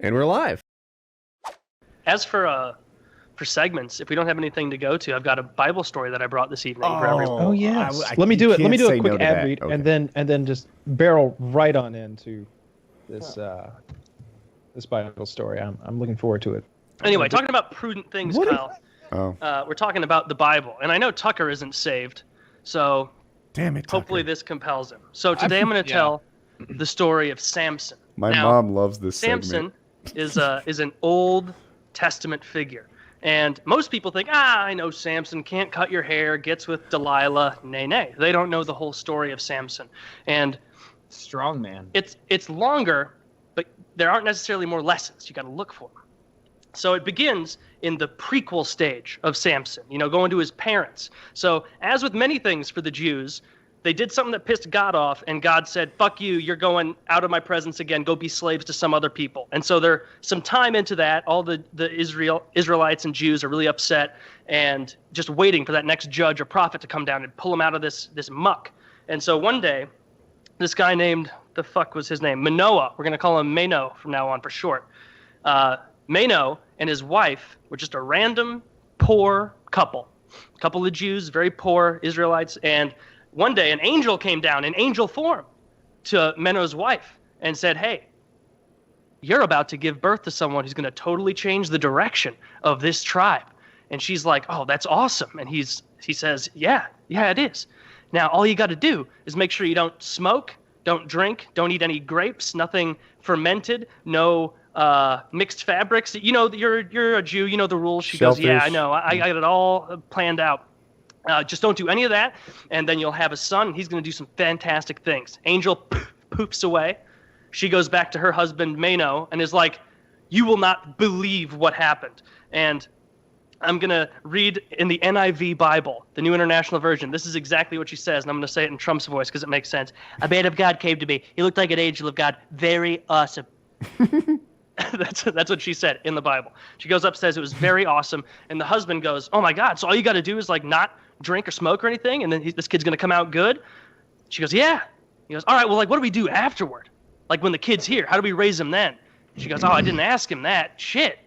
And we're live. As for segments, if we don't have anything to go to, I've got a Bible story that I brought this evening for everyone. Oh yes. Let me do it. Let me do a quick ad read, Okay. and then just barrel right on into this this Bible story. I'm looking forward to it. Anyway, talking about prudent things, Kyle. We're talking about the Bible, and I know Tucker isn't saved, so damn it. Hopefully this compels him. So today I'm going to tell the story of Samson. My mom loves this Samson segment. is an Old Testament figure. And most people think, I know Samson, can't cut your hair, gets with Delilah. Nay. They don't know the whole story of Samson. And strong man. It's longer, but there aren't necessarily more lessons. You got to look for them. So it begins in the prequel stage of Samson, going to his parents. So as with many things for the Jews, they did something that pissed God off, and God said, fuck you, you're going out of my presence again, go be slaves to some other people. And so there's some time into that. All the Israelites and Jews are really upset and just waiting for that next judge or prophet to come down and pull them out of this muck. And so one day, this guy named, the fuck was his name? Manoah. We're going to call him Mano from now on for short. Mano and his wife were just a random poor couple of Jews, very poor Israelites, and one day an angel came down in angel form to Mano's wife and said, hey, you're about to give birth to someone who's going to totally change the direction of this tribe. And she's like, oh, that's awesome. And he says, yeah, it is. Now, all you got to do is make sure you don't smoke, don't drink, don't eat any grapes, nothing fermented, no mixed fabrics. You're a Jew, you know the rules. She goes, yeah, I know. I got it all planned out. Just don't do any of that, and then you'll have a son, and he's going to do some fantastic things. Angel poofs away. She goes back to her husband, Mano, and is like, you will not believe what happened. And I'm going to read in the NIV Bible, the New International Version. This is exactly what she says, and I'm going to say it in Trump's voice because it makes sense. A man of God came to me. He looked like an angel of God. Very awesome. That's what she said in the Bible. She goes up, says it was very awesome, and the husband goes, oh my God, so all you got to do is not drink or smoke or anything, and then this kid's going to come out good? She goes, yeah. He goes, all right, well, what do we do afterward? When the kid's here, how do we raise him then? She goes, oh, I didn't ask him that. Shit.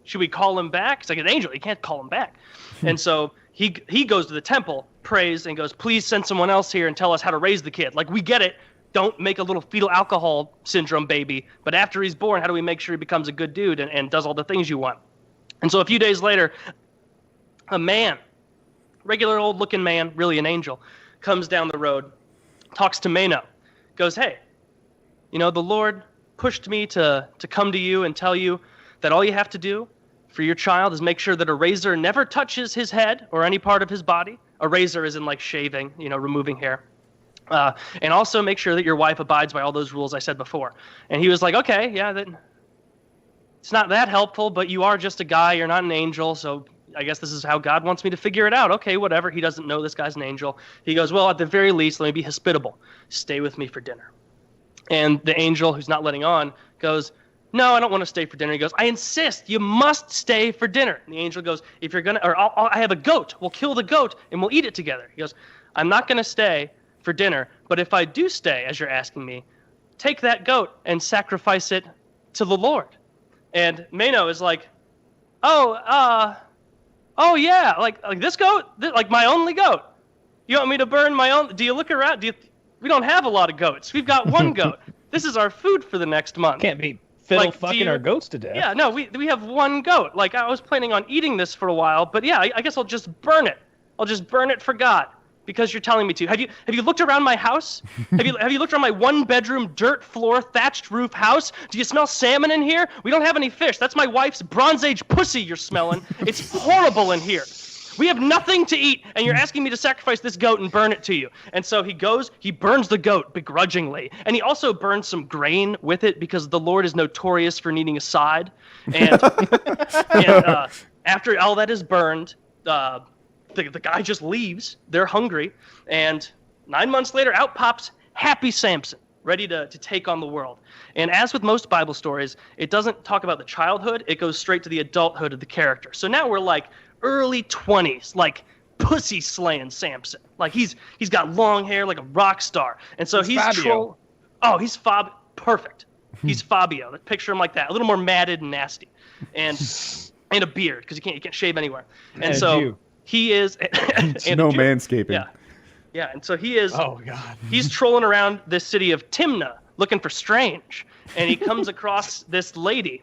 Should we call him back? It's like an angel. You can't call him back. And so he goes to the temple, prays, and goes, please send someone else here and tell us how to raise the kid. We get it. Don't make a little fetal alcohol syndrome baby. But after he's born, how do we make sure he becomes a good dude and does all the things you want? And so a few days later, a man, regular old-looking man, really an angel, comes down the road, talks to Mano, goes, hey, the Lord pushed me to come to you and tell you that all you have to do for your child is make sure that a razor never touches his head or any part of his body. A razor is in shaving, removing hair. And also make sure that your wife abides by all those rules I said before. And he was like, okay, yeah, it's not that helpful, but you are just a guy. You're not an angel, so I guess this is how God wants me to figure it out. Okay, whatever. He doesn't know this guy's an angel. He goes, well, at the very least, let me be hospitable. Stay with me for dinner. And the angel, who's not letting on, goes, no, I don't want to stay for dinner. He goes, I insist. You must stay for dinner. And the angel goes, if you're going to, or I have a goat. We'll kill the goat and we'll eat it together. He goes, I'm not going to stay for dinner, but if I do stay, as you're asking me, take that goat and sacrifice it to the Lord. And Mano is like, oh yeah, like this goat, my only goat. You want me to burn my own? Do you look around? We don't have a lot of goats. We've got one goat. This is our food for the next month. Can't be fucking our goats to death. Yeah, no, we have one goat. I was planning on eating this for a while, but yeah, I guess I'll just burn it. I'll just burn it for God. Because you're telling me to. Have you looked around my house? Have you looked around my one-bedroom, dirt floor, thatched roof house? Do you smell salmon in here? We don't have any fish. That's my wife's Bronze Age pussy you're smelling. It's horrible in here. We have nothing to eat, and you're asking me to sacrifice this goat and burn it to you. And so he goes, he burns the goat begrudgingly, and he also burns some grain with it because the Lord is notorious for needing a side. And after all that is burned, the guy just leaves. They're hungry. And 9 months later, out pops happy Samson, ready to take on the world. And as with most Bible stories, it doesn't talk about the childhood. It goes straight to the adulthood of the character. So now we're early 20s, pussy slaying Samson. He's got long hair like a rock star. And so he's Fabio. he's perfect. He's Fabio. Picture him like that, a little more matted and nasty, and a beard because you can't shave anywhere. And so he is. And no manscaping. Yeah, and so he is. Oh God. He's trolling around this city of Timna looking for Strange, and he comes across this lady,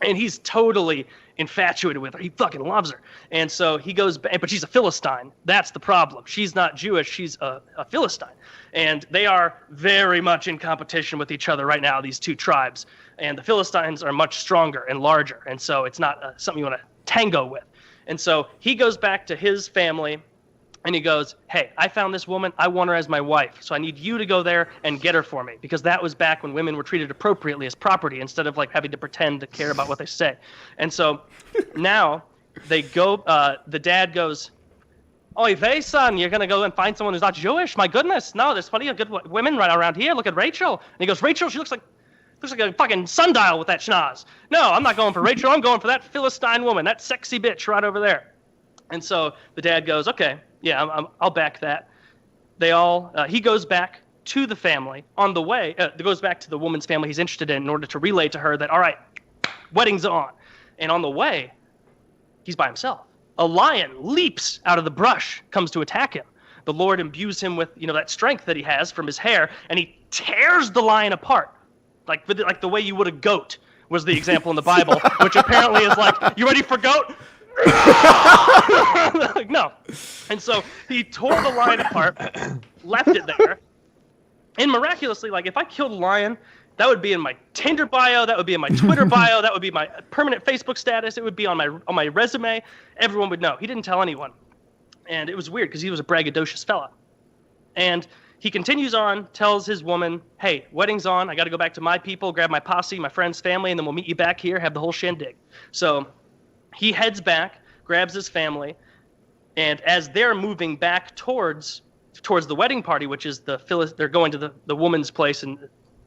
and he's totally infatuated with her. He fucking loves her. And so he goes back, but she's a Philistine. That's the problem. She's not Jewish. She's a Philistine. And they are very much in competition with each other right now, these two tribes. And the Philistines are much stronger and larger. And so it's not something you want to tango with. And so he goes back to his family, and he goes, hey, I found this woman. I want her as my wife. So I need you to go there and get her for me. Because that was back when women were treated appropriately as property instead of like having to pretend to care about what they say. And so now they go, the dad goes, oy vey, son, you're going to go and find someone who's not Jewish? My goodness. No, there's plenty of good women right around here. Look at Rachel. And he goes, Rachel, she looks like a fucking sundial with that schnoz. No, I'm not going for Rachel. I'm going for that Philistine woman, that sexy bitch right over there. And so the dad goes, okay, yeah, I'll back that. They all, he goes back to the family on the way, goes back to the woman's family he's interested in order to relay to her that, all right, wedding's on. And on the way, he's by himself. A lion leaps out of the brush, comes to attack him. The Lord imbues him with, that strength that he has from his hair, and he tears the lion apart. Like the way you would a goat was the example in the Bible, which apparently is like, you ready for goat? Like, no. And so he tore the lion apart, left it there, and miraculously, like, if I killed a lion, that would be in my Tinder bio, that would be in my Twitter bio, that would be my permanent Facebook status, it would be on my resume. Everyone would know. He didn't tell anyone. And it was weird because he was a braggadocious fella. And he continues on, tells his woman, hey, wedding's on, I got to go back to my people, grab my posse, my friend's family, and then we'll meet you back here, have the whole shindig. So he heads back, grabs his family, and as they're moving back towards the wedding party, which is they're going to the woman's place in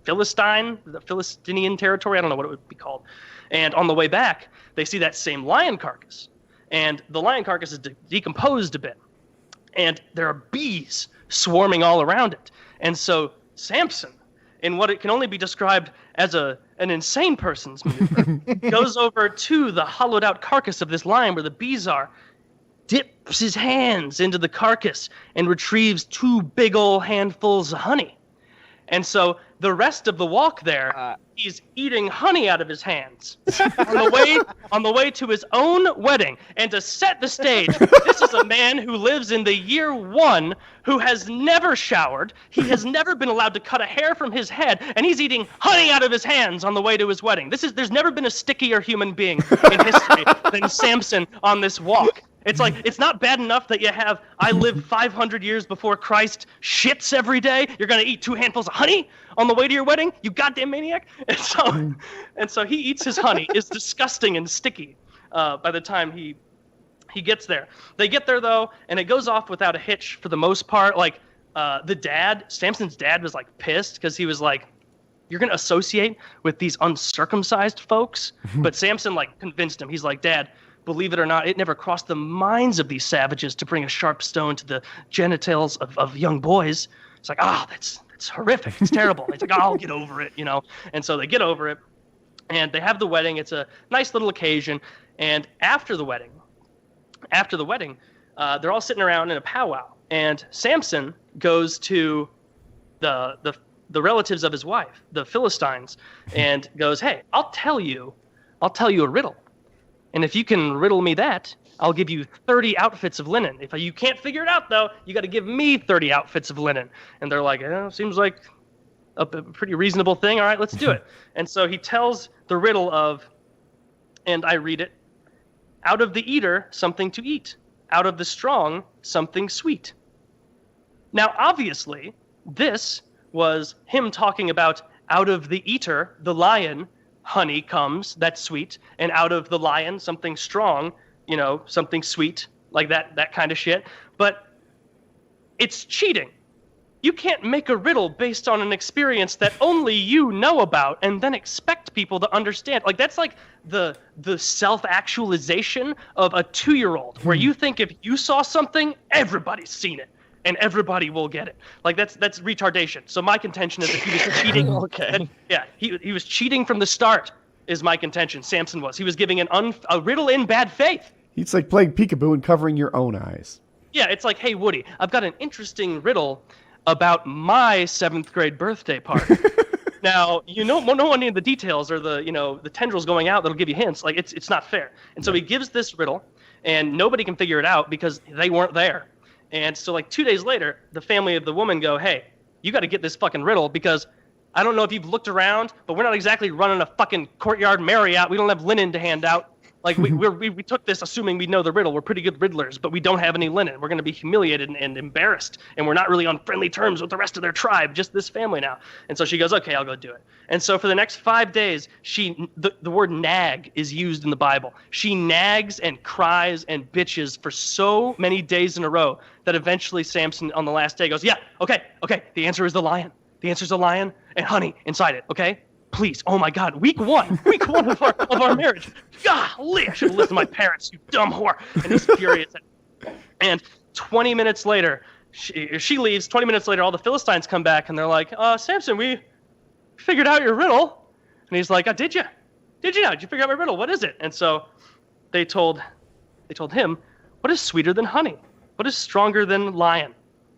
the Philistinian territory, I don't know what it would be called. And on the way back, they see that same lion carcass. And the lion carcass is decomposed a bit. And there are bees swarming all around it. And so Samson, in what it can only be described as an insane person's maneuver, goes over to the hollowed out carcass of this lion where the bees are, dips his hands into the carcass, and retrieves 2 big old handfuls of honey. And so the rest of the walk there, he's eating honey out of his hands on the way to his own wedding. And to set the stage, this is a man who lives in the year 1, who has never showered. He has never been allowed to cut a hair from his head, and he's eating honey out of his hands on the way to his wedding. There's never been a stickier human being in history than Samson on this walk. It's like, it's not bad enough that you have, I lived 500 years before Christ, shits every day. You're going to eat 2 handfuls of honey on the way to your wedding? You goddamn maniac. And so he eats his honey. It's disgusting and sticky by the time he gets there. They get there, though, and it goes off without a hitch for the most part. Like, Samson's dad was, like, pissed because he was like, you're going to associate with these uncircumcised folks? But Samson, like, convinced him. He's like, Dad, believe it or not, it never crossed the minds of these savages to bring a sharp stone to the genitals of young boys. It's like, that's horrific. It's terrible. It's like, I'll get over it, And so they get over it, and they have the wedding. It's a nice little occasion. And after the wedding, they're all sitting around in a powwow. And Samson goes to the relatives of his wife, the Philistines, and goes, hey, I'll tell you a riddle. And if you can riddle me that, I'll give you 30 outfits of linen. If you can't figure it out, though, you got to give me 30 outfits of linen. And they're like, seems like a pretty reasonable thing. All right, let's do it. And so he tells the riddle of, and I read it, out of the eater, something to eat. Out of the strong, something sweet. Now, obviously, this was him talking about out of the eater, the lion, honey comes, that's sweet, and out of the lion, something strong, something sweet, like that kind of shit. But it's cheating. You can't make a riddle based on an experience that only you know about and then expect people to understand. Like, that's like the self-actualization of a 2-year-old, where you think if you saw something, everybody's seen it. and everybody will get it. Like that's retardation. So my contention is that he was cheating. Okay. He was cheating from the start. Is my contention. Samson was. He was giving a riddle in bad faith. It's like playing peekaboo and covering your own eyes. Yeah, it's like, hey Woody, I've got an interesting riddle about my 7th grade birthday party. Now, no one in the details or the tendrils going out that'll give you hints. Like it's not fair. And so he gives this riddle, and nobody can figure it out because they weren't there. And so like 2 days later, the family of the woman go, hey, you got to get this fucking riddle because I don't know if you've looked around, but we're not exactly running a fucking courtyard Marriott. We don't have linen to hand out. Like we took this assuming we know the riddle. We're pretty good riddlers, but we don't have any linen. We're going to be humiliated and embarrassed, and we're not really on friendly terms with the rest of their tribe, just this family now. And so she goes, okay, I'll go do it. And so for the next 5 days, the word nag is used in the Bible. She nags and cries and bitches for so many days in a row that eventually Samson on the last day goes, yeah, okay, the answer is the lion. The answer is a lion and honey inside it, okay? Please, oh my God, week one of our marriage. Golly, I should have listened to my parents, you dumb whore. And he's furious. And 20 minutes later, she leaves. 20 minutes later, all the Philistines come back, and they're like, Samson, we figured out your riddle. And he's like, did you? Did you figure out my riddle? What is it? And so they told him, what is sweeter than honey? What is stronger than lion?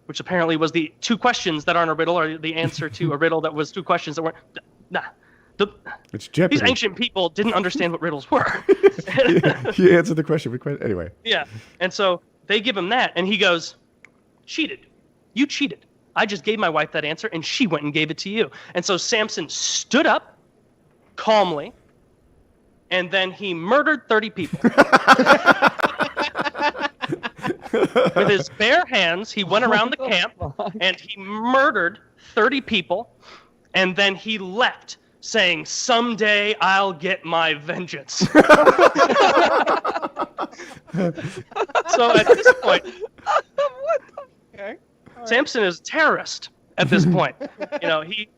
Which apparently was the 2 questions that aren't a riddle, or the answer to a riddle that was 2 questions that weren't. Nah. It's Jeopardy. These ancient people didn't understand what riddles were. He answered the question. Anyway. Yeah. And so they give him that, and he goes, cheated. You cheated. I just gave my wife that answer, and she went and gave it to you. And so Samson stood up calmly, and then he murdered 30 people. With his bare hands, he went around the camp, and he murdered 30 people, and then he left, saying, someday I'll get my vengeance. So at this point, Samson is a terrorist at this point. He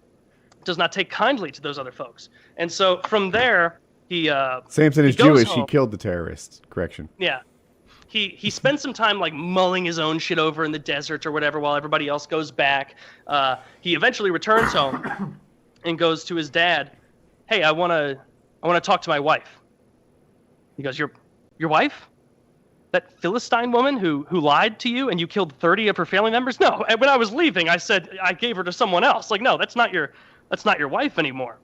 does not take kindly to those other folks. And so from there, Samson is goes Jewish. home. He killed the terrorists. Correction. Yeah. He spends some time like mulling his own shit over in the desert or whatever while everybody else goes back. He eventually returns home and goes to his dad. Hey, I want to talk to my wife. He goes, your wife? That Philistine woman who lied to you and you killed 30 of her family members? No. When I was leaving, I said I gave her to someone else. Like, no, that's not your wife anymore.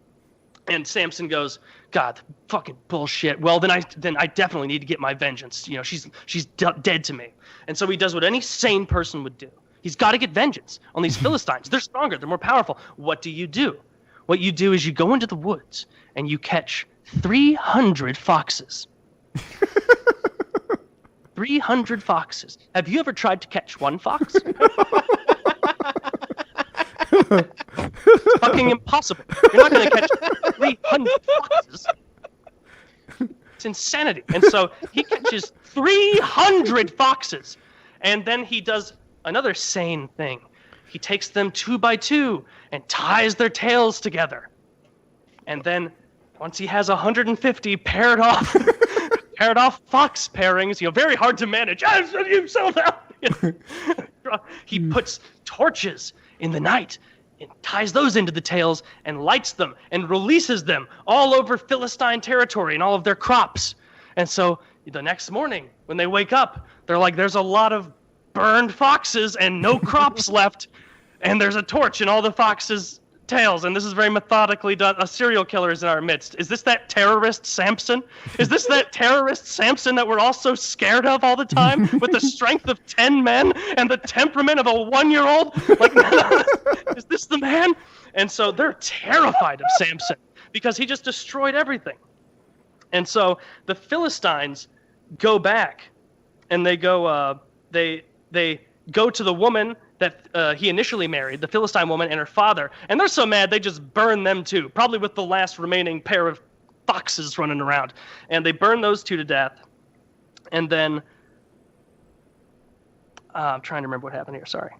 And Samson goes, God, fucking bullshit. Well, then I definitely need to get my vengeance. She's dead to me. And so he does what any sane person would do. He's got to get vengeance on these Philistines. They're stronger. They're more powerful. What do? What you do is you go into the woods and you catch 300 foxes. 300 foxes. Have you ever tried to catch one fox? It's fucking impossible. You're not going to catch 300 foxes. It's insanity. And so he catches 300 foxes. And then he does another sane thing. He takes them 2 by 2 and ties their tails together. And then once he has 150 paired off fox pairings, very hard to manage. He puts torches in the night and ties those into the tails and lights them and releases them all over Philistine territory and all of their crops. And so the next morning when they wake up, they're like, there's a lot of burned foxes and no crops left. And there's a torch in all the foxes' tails. And this is very methodically done. A serial killer is in our midst. Is this that terrorist Samson? Is this that terrorist Samson that we're all so scared of all the time with the strength of 10 men and the temperament of a 1-year-old? Like, is this the man? And so they're terrified of Samson because he just destroyed everything. And so the Philistines go back and they go, they go to the woman that he initially married, the Philistine woman and her father, and they're so mad they just burn them too, probably with the last remaining pair of foxes running around. And they burn those 2 to death. And then, I'm trying to remember what happened here, sorry.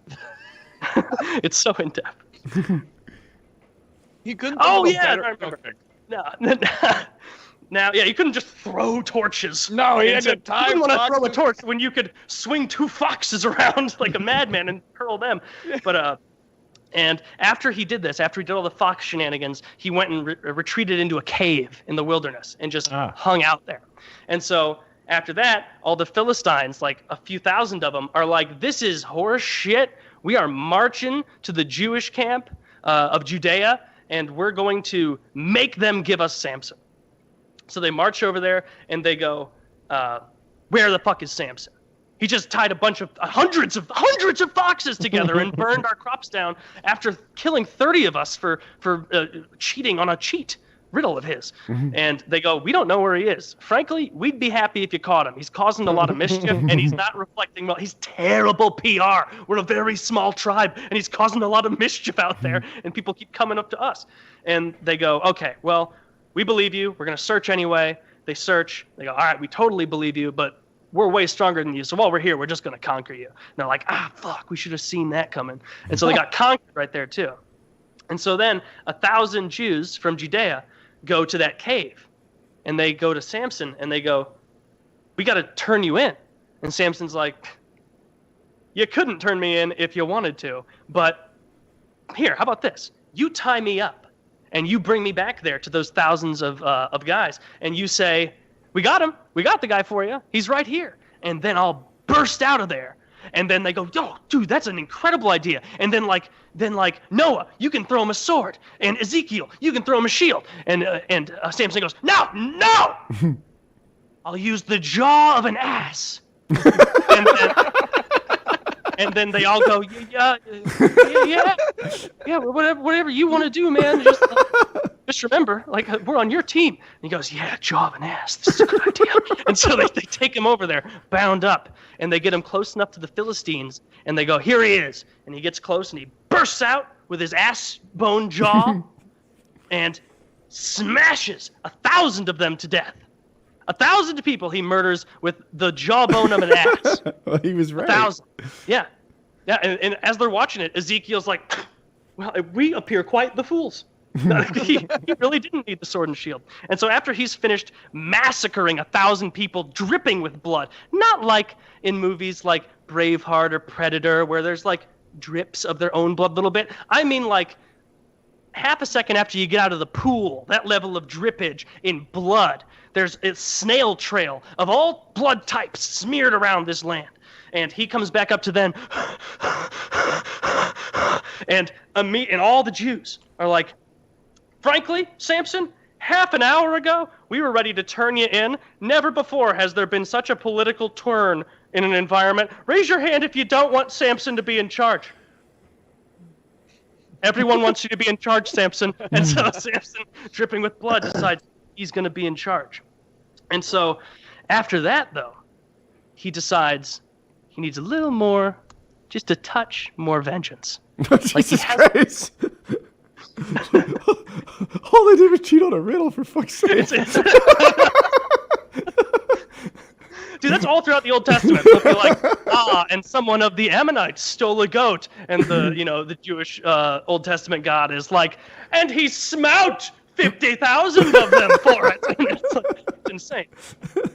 It's so in-depth. You couldn't. Oh, yeah, I remember. No. Now, yeah, you couldn't just throw torches. No, he had to You tie didn't want to throw a foxes. torch when you could swing 2 foxes around like a madman and hurl them. But and after he did this, after he did all the fox shenanigans, he went and retreated into a cave in the wilderness and just hung out there. And so after that, all the Philistines, like a few thousand of them, are like, this is horse shit. We are marching to the Jewish camp of Judea, and we're going to make them give us Samson. So they march over there, and they go, where the fuck is Samson? He just tied a bunch of hundreds of foxes together and burned our crops down after killing 30 of us for cheating on a cheat riddle of his. And they go, we don't know where he is. Frankly, we'd be happy if you caught him. He's causing a lot of mischief, and he's not reflecting well. He's terrible PR. We're a very small tribe, and he's causing a lot of mischief out there, and people keep coming up to us. And they go, okay, well, we believe you. We're going to search anyway. They search. They go, all right, we totally believe you, but we're way stronger than you. So while we're here, we're just going to conquer you. And they're like, fuck, we should have seen that coming. And so they got conquered right there too. And so then 1,000 Jews from Judea go to that cave, and they go to Samson, and they go, we got to turn you in. And Samson's like, you couldn't turn me in if you wanted to, but here, how about this? You tie me up, and you bring me back there to those thousands of guys, and you say, we got him. We got the guy for you. He's right here. And then I'll burst out of there. And then they go, yo, dude, that's an incredible idea. And then like Noah, you can throw him a sword. And Ezekiel, you can throw him a shield. And Samson goes, no, I'll use the jaw of an ass. And then they all go, yeah, whatever you want to do, man. Just remember, like, we're on your team. And he goes, yeah, jaw of an ass. This is a good idea. And so they take him over there, bound up, and they get him close enough to the Philistines, and they go, here he is. And he gets close, and he bursts out with his ass bone jaw and smashes 1,000 of them to death. 1,000 people he murders with the jawbone of an ass. Well, he was right. 1,000. Yeah. And as they're watching it, Ezekiel's like, well, we appear quite the fools. he really didn't need the sword and shield. And so after he's finished massacring 1,000 people dripping with blood, not like in movies like Braveheart or Predator where there's like drips of their own blood a little bit. I mean like half a second after you get out of the pool, that level of drippage in blood, there's a snail trail of all blood types smeared around this land. And he comes back up to them, and all the Jews are like, frankly, Samson, half an hour ago, we were ready to turn you in. Never before has there been such a political turn in an environment. Raise your hand if you don't want Samson to be in charge. Everyone wants you to be in charge, Samson. And so Samson, dripping with blood, decides he's going to be in charge. And so after that, though, he decides he needs a little more, just a touch more vengeance. Jesus Christ. All they did was cheat on a riddle, for fuck's sake. Dude, that's all throughout the Old Testament. They'll be like, and someone of the Ammonites stole a goat. And the Jewish Old Testament God is like, and he smote 50,000 of them for it. It's insane.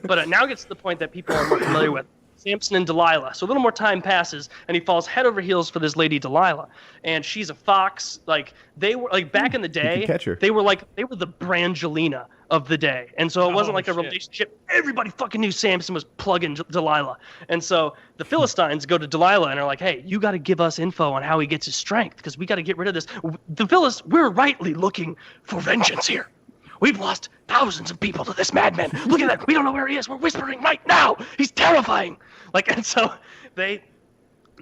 But now gets to the point that people are more familiar with. Samson and Delilah. So a little more time passes, and he falls head over heels for this lady Delilah, and she's a fox. Like they were like back in the day, they were the Brangelina of the day, and so it wasn't like a relationship. Everybody fucking knew Samson was plugging Delilah, and so the Philistines go to Delilah and are like, "Hey, you got to give us info on how he gets his strength, because we got to get rid of this. We're rightly looking for vengeance here. We've lost thousands of people to this madman. Look at that. We don't know where he is. We're whispering right now. He's terrifying." And so they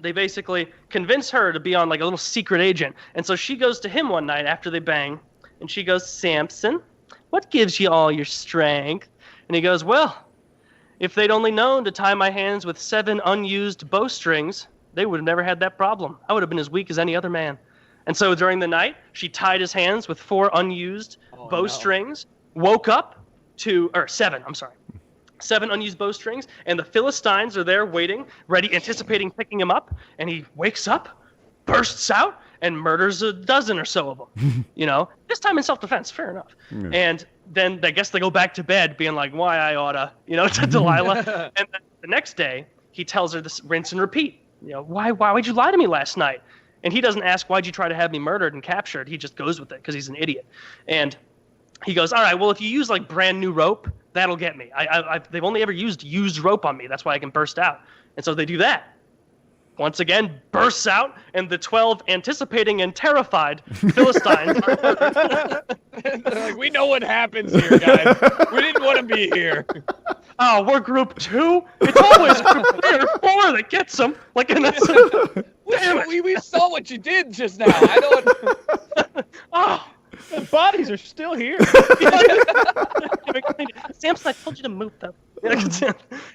basically convince her to be on like a little secret agent. And so she goes to him one night after they bang, and she goes, "Samson, what gives you all your strength?" And he goes, "Well, if they'd only known to tie my hands with 7 unused bowstrings, they would have never had that problem. I would have been as weak as any other man." And so during the night, she tied his hands with 4 unused bowstrings, woke up to, or 7 unused bowstrings, and the Philistines are there waiting, ready, anticipating picking him up, and he wakes up, bursts out, and murders a dozen or so of them. This time in self-defense, fair enough. Yeah. And then I guess they go back to bed being like, why I oughta, to Delilah. And then the next day, he tells her this rinse and repeat. Why would you lie to me last night? And he doesn't ask, why'd you try to have me murdered and captured? He just goes with it because he's an idiot. And he goes, all right, well, if you use like brand new rope, that'll get me. They've only ever used rope on me. That's why I can burst out. And so they do that. Once again, bursts out, and the 12 anticipating and terrified Philistines are murdered. They're like, we know what happens here, guys. We didn't want to be here. Oh, we're group 2? It's always group 3 or 4 that gets them. Like in this. Damn it. We saw what you did just now. I don't. Oh. The bodies are still here. Samson, I told you to move them.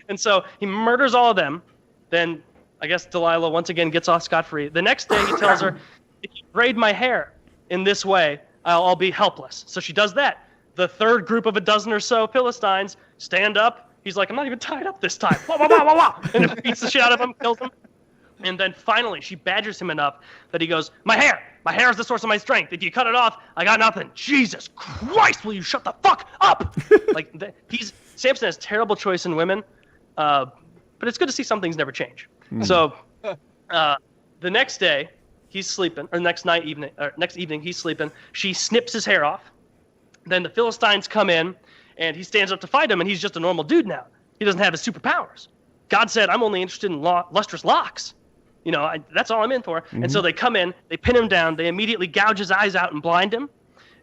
And so he murders all of them. Then I guess Delilah once again gets off scot-free. The next day he tells her, if you braid my hair in this way, I'll be helpless. So she does that. The third group of a dozen or so Philistines stand up. He's like, I'm not even tied up this time. Blah, blah, blah, blah, blah. And it beats the shit out of him, kills him. And then finally she badgers him enough that he goes, my hair is the source of my strength. If you cut it off, I got nothing. Jesus Christ, will you shut the fuck up? Samson has terrible choice in women, but it's good to see some things never change. So the next day he's sleeping, or next evening he's sleeping. She snips his hair off. Then the Philistines come in, and he stands up to fight him, and he's just a normal dude now. He doesn't have his superpowers. God said, I'm only interested in lustrous locks. That's all I'm in for. Mm-hmm. And so they come in, they pin him down, they immediately gouge his eyes out and blind him.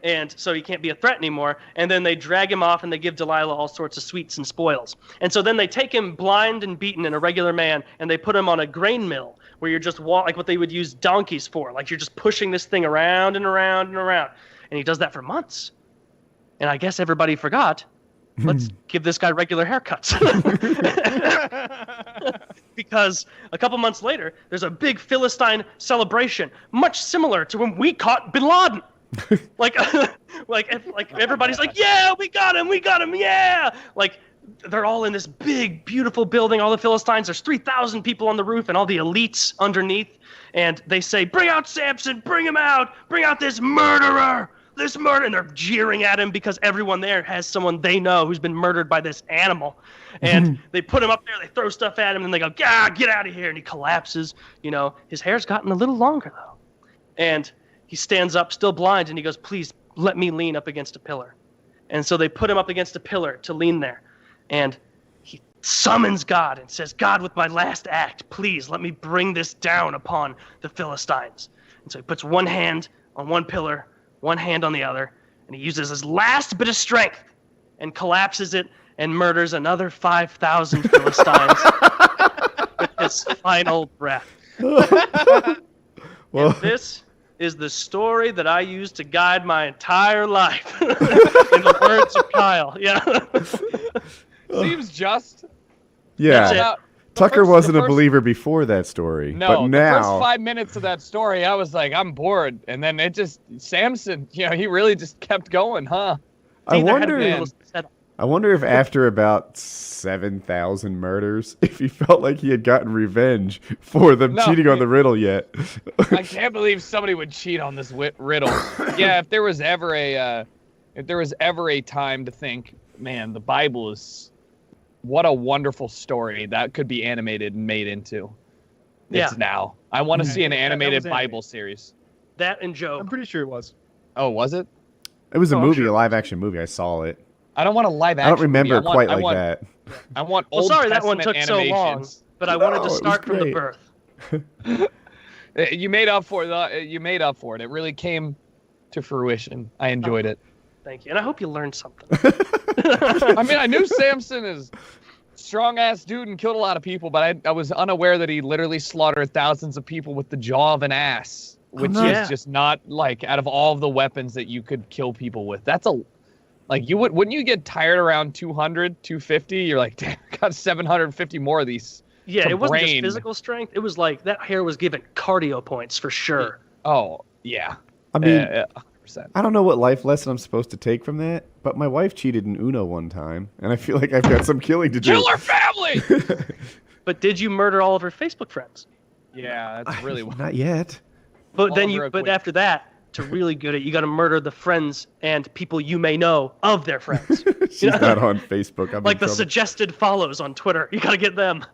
And so he can't be a threat anymore. And then they drag him off and they give Delilah all sorts of sweets and spoils. And so then they take him blind and beaten and a regular man, and they put him on a grain mill where you're just like what they would use donkeys for. Like you're just pushing this thing around and around and around. And he does that for months. And I guess everybody forgot. Let's give this guy regular haircuts. Because a couple months later, there's a big Philistine celebration, much similar to when we caught Bin Laden. like everybody's like, yeah, we got him, yeah. Like they're all in this big, beautiful building. All the Philistines. There's 3,000 people on the roof, and all the elites underneath. And they say, bring out Samson, bring him out, bring out this murderer. And they're jeering at him because everyone there has someone they know who's been murdered by this animal. And they put him up there, they throw stuff at him, and they go, get out of here. And he collapses. His hair's gotten a little longer, though. And he stands up, still blind, and he goes, please let me lean up against a pillar. And so they put him up against a pillar to lean there. And he summons God and says, God, with my last act, please let me bring this down upon the Philistines. And so he puts one hand on one pillar, one hand on the other, and he uses his last bit of strength and collapses it and murders another 5,000 Philistines with his final breath. Well, And this is the story that I use to guide my entire life. In the words of Kyle. Yeah. Seems just. yeah. Now, Tucker wasn't a believer before that story, No, but the now first 5 minutes of that story, I was like, I'm bored. And then Samson, he really just kept going, huh? I wonder if after about 7,000 murders, if he felt like he had gotten revenge for them cheating on the riddle yet. I can't believe somebody would cheat on this riddle. Yeah, if there was ever a time to think, man, the Bible is what a wonderful story that could be animated and made into. It's now. I want to see an animated Bible series. That and Job. I'm pretty sure it was. Oh, was it? It was a movie, a live-action movie. I saw it. I don't want a live action. I don't remember quite like that. I want Well, Old sorry that one Testament took so long, animations. but I wanted to No, it was start from the great. birth. You made up for it. You made up for it. It really came to fruition. I enjoyed it. Thank you, and I hope you learned something. I mean, I knew Samson is strong-ass dude and killed a lot of people, but I was unaware that he literally slaughtered thousands of people with the jaw of an ass, which is just not, like, out of all of the weapons that you could kill people with. That's wouldn't you get tired around 200, 250? You're like, damn, I got 750 more of these. Yeah, it wasn't just physical strength. It was like that hair was given cardio points for sure. Oh, yeah. I mean, 100%. I don't know what life lesson I'm supposed to take from that, but my wife cheated in Uno one time, and I feel like I've got some killing to do. Kill her family! But did you murder all of her Facebook friends? Yeah, that's really Not yet. But after that, to really good at, you got to murder the friends and people you may know of their friends. She's not on Facebook. I'm like the suggested follows on Twitter. You got to get them.